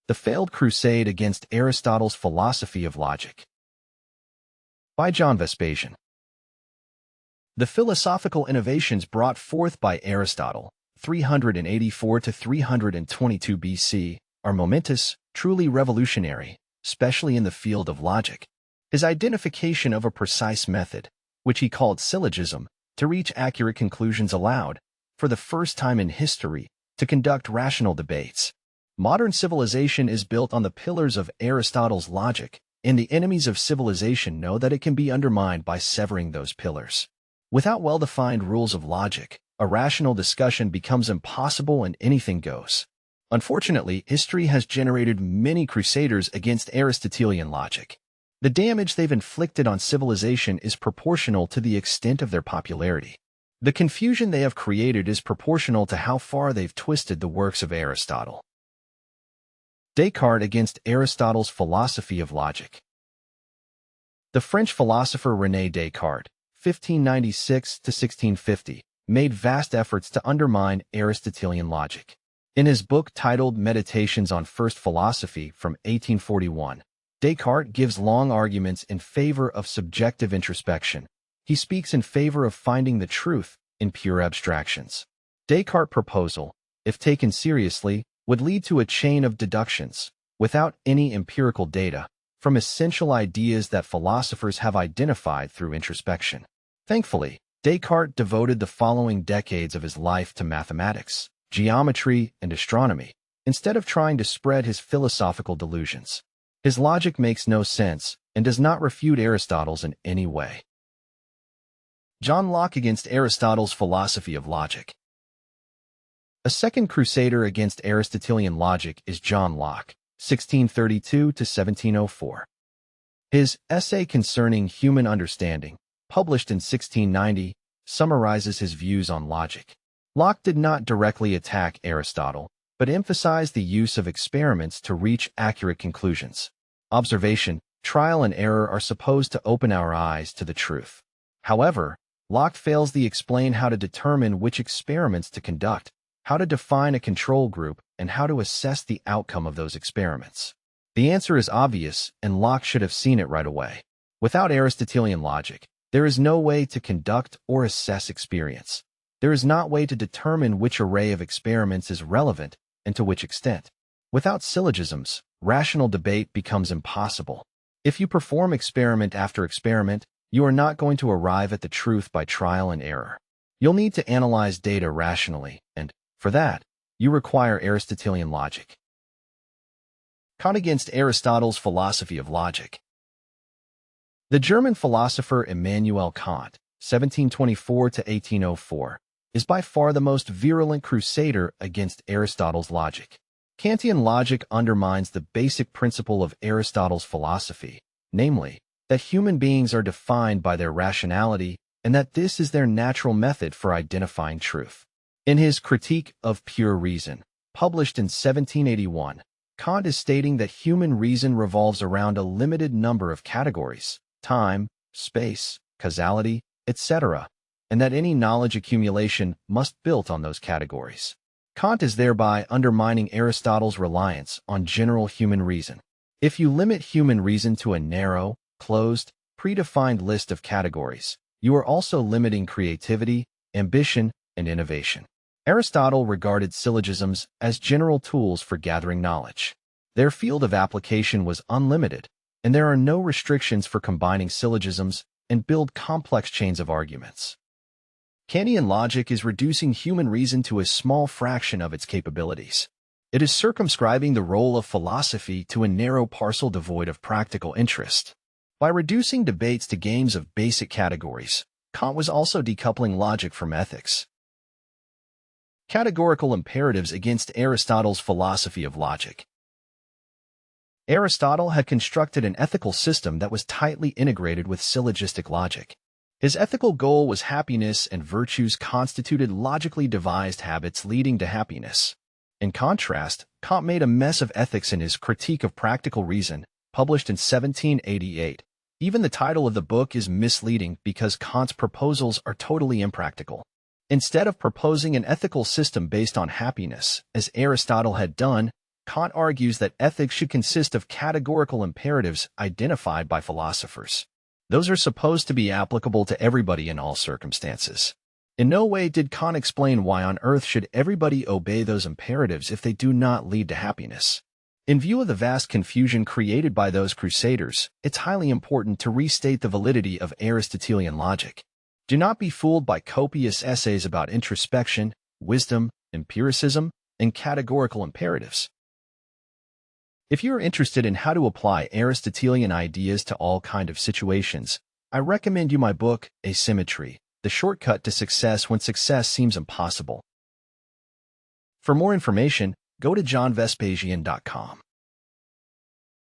The Failed Crusade Against Aristotle's Philosophy of Logic by John Vespasian. The philosophical innovations brought forth by Aristotle, 384 to 322 BC, are momentous, truly revolutionary, especially in the field of logic. His identification of a precise method, which he called syllogism, to reach accurate conclusions allowed, for the first time in history, to conduct rational debates. Modern civilization is built on the pillars of Aristotle's logic, and the enemies of civilization know that it can be undermined by severing those pillars. Without well-defined rules of logic, a rational discussion becomes impossible and anything goes. Unfortunately, history has generated many crusaders against Aristotelian logic. The damage they've inflicted on civilization is proportional to the extent of their popularity. The confusion they have created is proportional to how far they've twisted the works of Aristotle. Descartes against Aristotle's philosophy of logic. The French philosopher René Descartes, 1596 to 1650, made vast efforts to undermine Aristotelian logic. In his book titled Meditations on First Philosophy from 1841, Descartes gives long arguments in favor of subjective introspection. He speaks in favor of finding the truth in pure abstractions. Descartes' proposal, if taken seriously, would lead to a chain of deductions, without any empirical data, from essential ideas that philosophers have identified through introspection. Thankfully, Descartes devoted the following decades of his life to mathematics, geometry, and astronomy, instead of trying to spread his philosophical delusions. His logic makes no sense and does not refute Aristotle's in any way. John Locke against Aristotle's philosophy of logic. A second crusader against Aristotelian logic is John Locke, 1632 to 1704. His Essay Concerning Human Understanding, published in 1690, summarizes his views on logic. Locke did not directly attack Aristotle, but emphasized the use of experiments to reach accurate conclusions. Observation, trial, and error are supposed to open our eyes to the truth. However, Locke fails to explain how to determine which experiments to conduct, how to define a control group, and how to assess the outcome of those experiments. The answer is obvious, and Locke should have seen it right away. Without Aristotelian logic, there is no way to conduct or assess experience. There is not way to determine which array of experiments is relevant and to which extent. Without syllogisms, rational debate becomes impossible. If you perform experiment after experiment, you are not going to arrive at the truth by trial and error. You'll need to analyze data rationally, and, for that, you require Aristotelian logic. Kant against Aristotle's philosophy of logic. The German philosopher Immanuel Kant, 1724 to 1804, is by far the most virulent crusader against Aristotle's logic. Kantian logic undermines the basic principle of Aristotle's philosophy, namely, that human beings are defined by their rationality and that this is their natural method for identifying truth. In his Critique of Pure Reason, published in 1781, Kant is stating that human reason revolves around a limited number of categories, time, space, causality, etc., and that any knowledge accumulation must be built on those categories. Kant is thereby undermining Aristotle's reliance on general human reason. If you limit human reason to a narrow, closed, predefined list of categories, you are also limiting creativity, ambition, and innovation. Aristotle regarded syllogisms as general tools for gathering knowledge. Their field of application was unlimited, and there are no restrictions for combining syllogisms and build complex chains of arguments. Kantian logic is reducing human reason to a small fraction of its capabilities. It is circumscribing the role of philosophy to a narrow parcel devoid of practical interest. By reducing debates to games of basic categories, Kant was also decoupling logic from ethics. Categorical imperatives against Aristotle's philosophy of logic. Aristotle had constructed an ethical system that was tightly integrated with syllogistic logic. His ethical goal was happiness, and virtues constituted logically devised habits leading to happiness. In contrast, Kant made a mess of ethics in his Critique of Practical Reason, published in 1788. Even the title of the book is misleading because Kant's proposals are totally impractical. Instead of proposing an ethical system based on happiness, as Aristotle had done, Kant argues that ethics should consist of categorical imperatives identified by philosophers. Those are supposed to be applicable to everybody in all circumstances. In no way did Kant explain why on earth should everybody obey those imperatives if they do not lead to happiness. In view of the vast confusion created by those crusaders, it's highly important to restate the validity of Aristotelian logic. Do not be fooled by copious essays about introspection, wisdom, empiricism, and categorical imperatives. If you are interested in how to apply Aristotelian ideas to all kinds of situations, I recommend you my book, Asymmetry, The Shortcut to Success When Success Seems Impossible. For more information, go to johnvespasian.com.